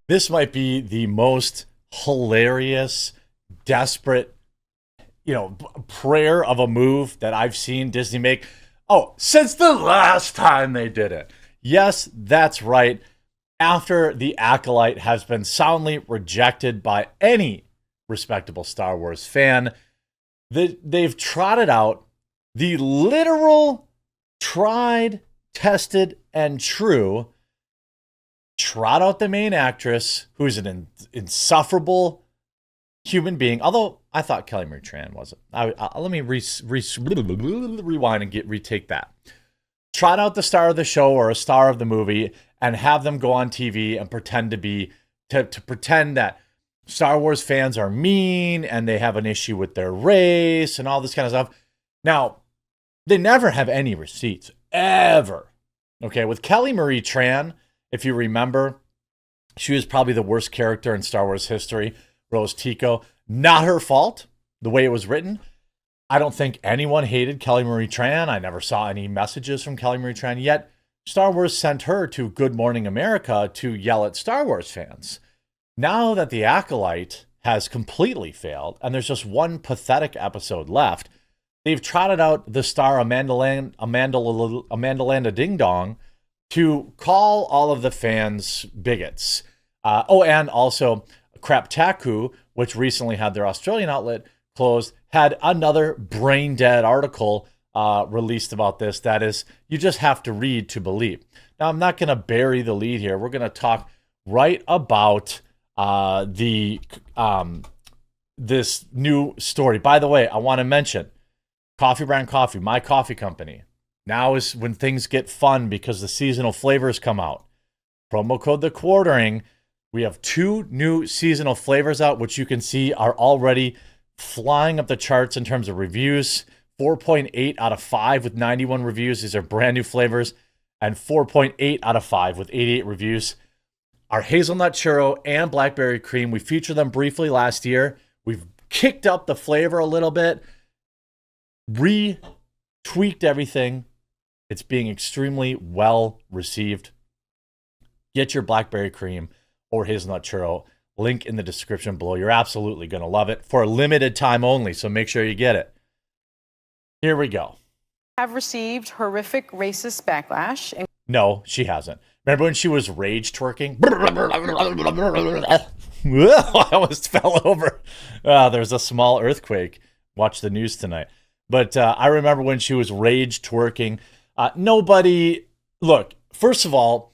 This might be the most hilarious, desperate, prayer of a move that I've seen Disney make. Oh, since the last time they did it. Yes, that's right. After The Acolyte has been soundly rejected by any respectable Star Wars fan, they've trotted out the literal, tried, tested, and true, trot out the main actress, who's an insufferable human being. Although I thought Kelly Marie Tran wasn't. Let me rewind and retake that. Trot out the star of the show or a star of the movie and have them go on TV and pretend to pretend that Star Wars fans are mean and they have an issue with their race and all this kind of stuff. Now, they never have any receipts, ever. Okay, with Kelly Marie Tran, if you remember, she was probably the worst character in Star Wars history, Rose Tico. Not her fault, the way it was written. I don't think anyone hated Kelly Marie Tran. I never saw any messages from Kelly Marie Tran, yet Star Wars sent her to Good Morning America to yell at Star Wars fans. Now that The Acolyte has completely failed, and there's just one pathetic episode left, they've trotted out the star Amanda Landa Ding Dong to call all of the fans bigots. And also Craptaku, which recently had their Australian outlet closed, had another brain dead article released about this. That is, you just have to read to believe. Now, I'm not going to bury the lead here. We're going to talk right about this new story. By the way, I want to mention Coffee Brand Coffee, my coffee company. Now is when things get fun because the seasonal flavors come out. Promo code The Quartering. We have 2 new seasonal flavors out, which you can see are already flying up the charts in terms of reviews. 4.8 out of 5 with 91 reviews. These are brand new flavors. And 4.8 out of 5 with 88 reviews. Our hazelnut churro and blackberry cream, we featured them briefly last year. We've kicked up the flavor a little bit, retweaked everything. It's being extremely well received. Get your blackberry cream or hazelnut churro. Link in the description below. You're absolutely going to love it for a limited time only, so make sure you get it. Here we go. Have received horrific racist backlash. No, she hasn't. Remember when she was rage twerking? I almost fell over. There's a small earthquake. Watch the news tonight. But I remember when she was rage twerking. Look, first of all,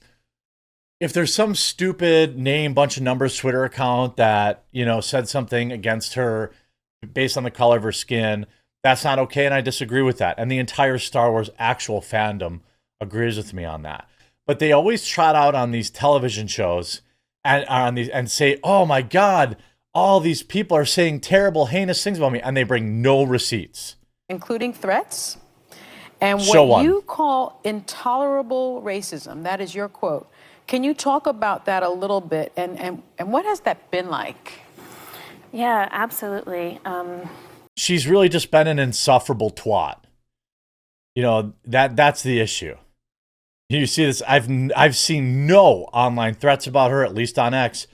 if there's some stupid name, bunch of numbers Twitter account that, said something against her based on the color of her skin, that's not okay, and I disagree with that. And the entire Star Wars actual fandom agrees with me on that. But they always trot out on these television shows and say, "Oh my God, all these people are saying terrible, heinous things about me," and they bring no receipts, including threats and what you call intolerable racism. That is your quote. Can you talk about that a little bit, and what has that been like? Yeah, absolutely. She's really just been an insufferable twat. That's the issue. You see this? I've seen no online threats about her, at least on X.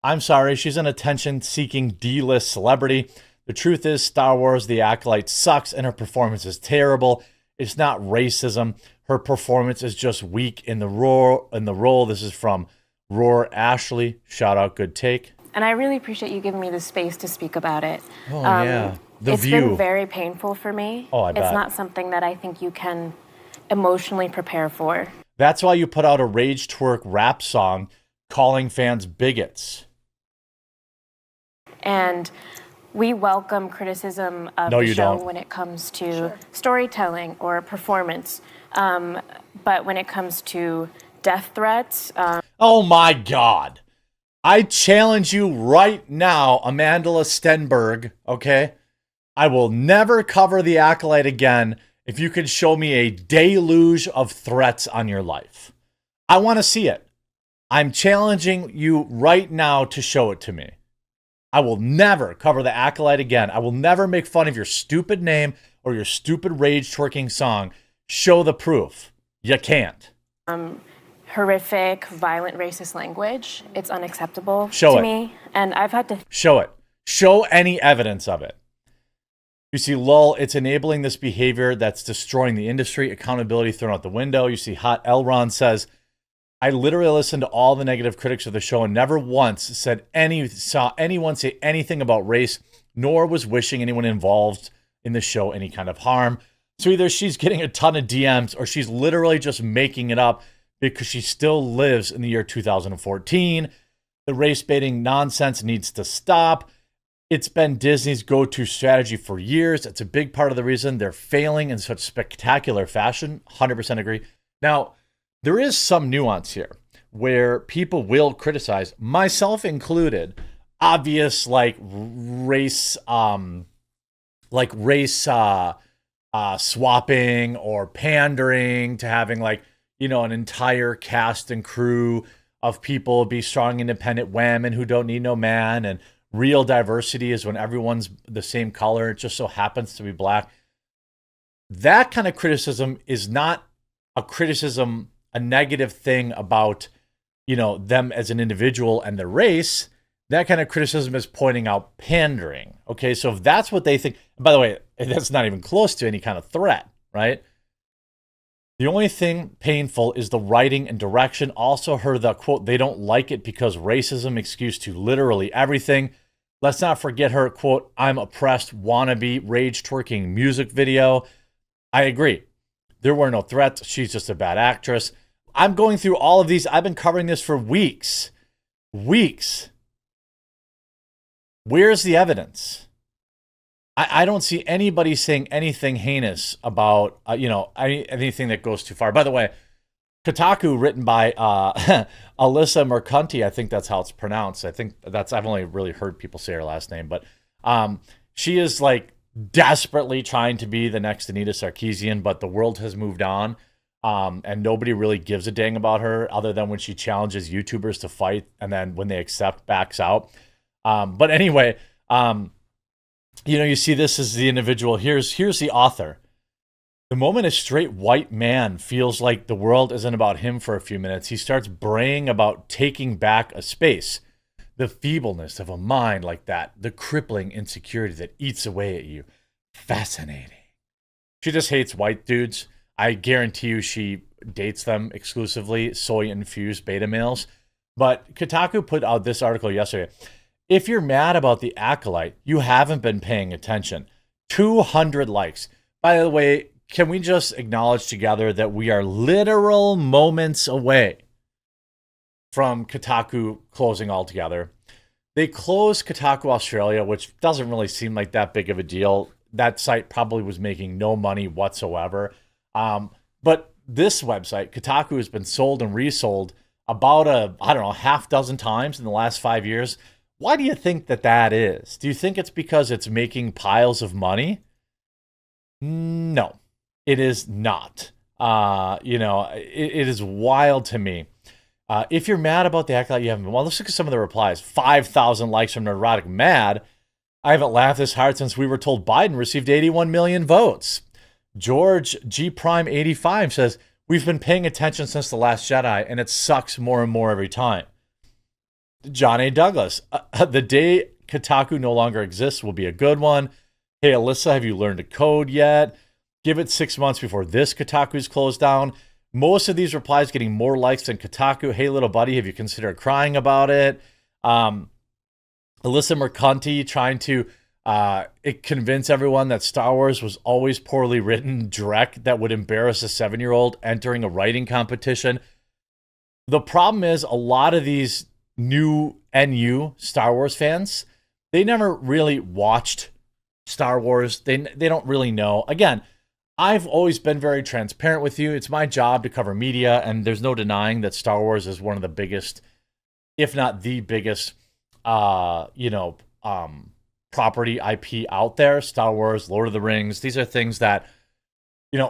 I'm sorry, she's an attention-seeking D-list celebrity. The truth is, Star Wars: The Acolyte sucks, and her performance is terrible. It's not racism. Her performance is just weak in the role. This is from Roar Ashley. Shout out, good take. And I really appreciate you giving me the space to speak about it. Oh, yeah. It's been very painful for me. Oh, I bet. It's not something that I think you can emotionally prepare for. That's why you put out a rage twerk rap song calling fans bigots. And we welcome criticism of the show when it comes to storytelling or performance. But when it comes to death threats... Oh my God. I challenge you right now, Amanda Stenberg, okay? I will never cover The Acolyte again if you can show me a deluge of threats on your life. I want to see it. I'm challenging you right now to show it to me. I will never cover the Acolyte again. I will never make fun of your stupid name or your stupid rage twerking song. Show the proof. You can't. Horrific, violent, racist language. It's unacceptable to me. And I've had to... Show it. Show any evidence of it. You see, lol, it's enabling this behavior that's destroying the industry. Accountability thrown out the window. You see, Hot Elron says, I literally listened to all the negative critics of the show and never once saw anyone say anything about race, nor was wishing anyone involved in the show any kind of harm. So either she's getting a ton of DMs or she's literally just making it up because she still lives in the year 2014. The race baiting nonsense needs to stop. It's been Disney's go-to strategy for years. It's a big part of the reason they're failing in such spectacular fashion. 100% agree. Now, there is some nuance here where people will criticize, myself included, obvious race swapping or pandering to having an entire cast and crew of people be strong, independent women who don't need no man. And real diversity is when everyone's the same color. It just so happens to be black. That kind of criticism is not a criticism, a negative thing about, them as an individual and their race. That kind of criticism is pointing out pandering. Okay, so if that's what they think, by the way, that's not even close to any kind of threat, right? The only thing painful is the writing and direction. Also heard the quote, they don't like it because racism excuse to literally everything. Let's not forget her quote, I'm oppressed wannabe rage twerking music video. I agree. There were no threats. She's just a bad actress. I'm going through all of these. I've been covering this for weeks. Where's the evidence? I don't see anybody saying anything heinous about, anything that goes too far. By the way, Kotaku, written by Alyssa Mercanti, I think that's how it's pronounced. I've only really heard people say her last name, but she is desperately trying to be the next Anita Sarkeesian, but the world has moved on. And nobody really gives a dang about her other than when she challenges YouTubers to fight and then when they accept, backs out. But anyway, you see this as the individual. Here's the author. The moment a straight white man feels like the world isn't about him for a few minutes, he starts braying about taking back a space. The feebleness of a mind like that, the crippling insecurity that eats away at you. Fascinating. She just hates white dudes. I guarantee you she dates them exclusively, soy-infused beta males. But Kotaku put out this article yesterday. If you're mad about the Acolyte, you haven't been paying attention. 200 likes. By the way, can we just acknowledge together that we are literal moments away from Kotaku closing altogether? They closed Kotaku Australia, which doesn't really seem like that big of a deal. That site probably was making no money whatsoever. But this website, Kotaku, has been sold and resold about half dozen times in the last 5 years. Why do you think that is? Do you think it's because it's making piles of money? No, it is not. It is wild to me. If you're mad about the Acolyte, you haven't been. Well, let's look at some of the replies. 5,000 likes from Neurotic Mad. I haven't laughed this hard since we were told Biden received 81 million votes. George G Prime 85 says, we've been paying attention since The Last Jedi, and it sucks more and more every time. John A. Douglas, the day Kotaku no longer exists will be a good one. Hey, Alyssa, have you learned to code yet? Give it 6 months before this Kotaku's closed down. Most of these replies getting more likes than Kotaku. Hey, little buddy, have you considered crying about it? Alyssa Mercanti trying to convince everyone that Star Wars was always poorly written direct that would embarrass a 7-year-old entering a writing competition. The problem is a lot of these new NU Star Wars fans, they never really watched Star Wars. They don't really know. Again, I've always been very transparent with you. It's my job to cover media, and there's no denying that Star Wars is one of the biggest, if not the biggest, property IP out there. Star Wars, Lord of the Rings, these are things that,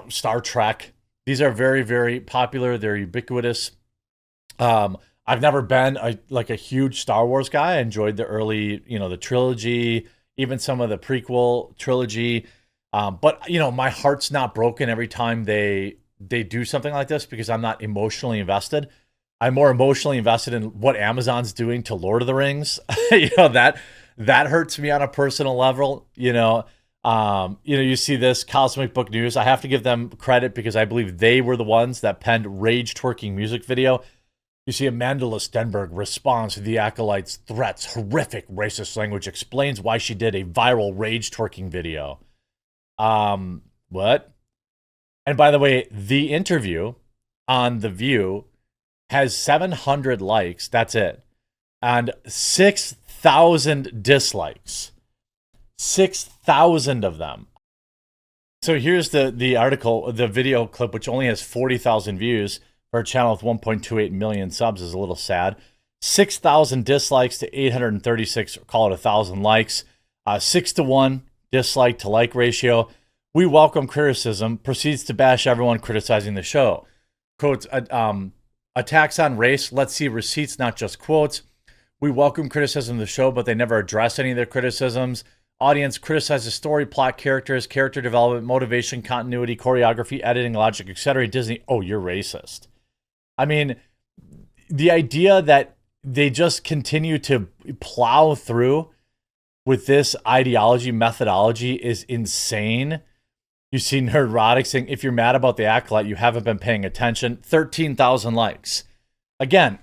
Star Trek, these are very, very popular. They're ubiquitous. I've never been a huge Star Wars guy. I enjoyed the early, the trilogy, even some of the prequel trilogy. But my heart's not broken every time they do something like this because I'm not emotionally invested. I'm more emotionally invested in what Amazon's doing to Lord of the Rings. That hurts me on a personal level. You see this Cosmic Book News. I have to give them credit because I believe they were the ones that penned Rage Twerking music video. You see Amanda Stenberg responds to the Acolyte's threats, horrific racist language, explains why she did a viral Rage Twerking video. What? And by the way, the interview on The View has 700 likes. That's it. And 6,000 dislikes. 6,000 of them. So here's the article, the video clip, which only has 40,000 views for a channel with 1.28 million subs, is a little sad. 6,000 dislikes to 836, call it 1,000 likes. 6-to-1 dislike to like ratio. We welcome criticism. Proceeds to bash everyone criticizing the show. Quotes, attacks on race. Let's see receipts, not just quotes. We welcome criticism of the show, but they never address any of their criticisms. Audience criticizes story, plot, characters, character development, motivation, continuity, choreography, editing, logic, etc. Disney, oh, you're racist. I mean, the idea that they just continue to plow through with this ideology, methodology is insane. You see Nerdrotic saying, if you're mad about the Acolyte, you haven't been paying attention. 13,000 likes. Again,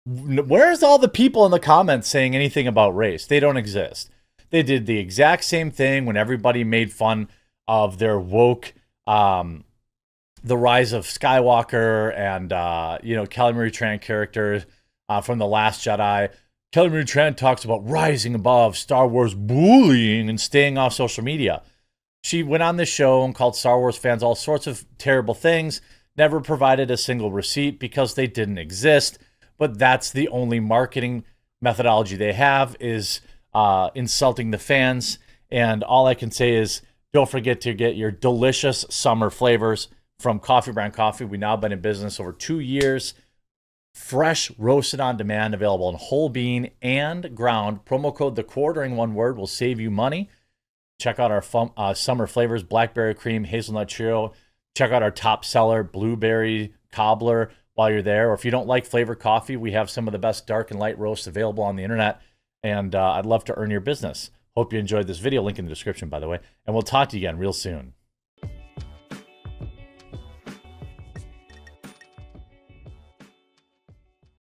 where's all the people in the comments saying anything about race? They don't exist. They did the exact same thing when everybody made fun of their woke, the rise of Skywalker and, Kelly Marie Tran characters from The Last Jedi. Kelly Marie Tran talks about rising above Star Wars bullying and staying off social media. She went on this show and called Star Wars fans all sorts of terrible things, never provided a single receipt because they didn't exist. But that's the only marketing methodology they have is insulting the fans. And all I can say is don't forget to get your delicious summer flavors from Coffee Brand Coffee. We've now been in business over 2 years. Fresh, roasted on demand, available in whole bean and ground. Promo code The Quartering, one word, will save you money. Check out our summer flavors, blackberry cream, hazelnut churro. Check out our top seller, blueberry cobbler, while you're there. Or if you don't like flavored coffee, we have some of the best dark and light roasts available on the internet. And I'd love to earn your business. Hope you enjoyed this video. Link in the description, by the way. And we'll talk to you again real soon.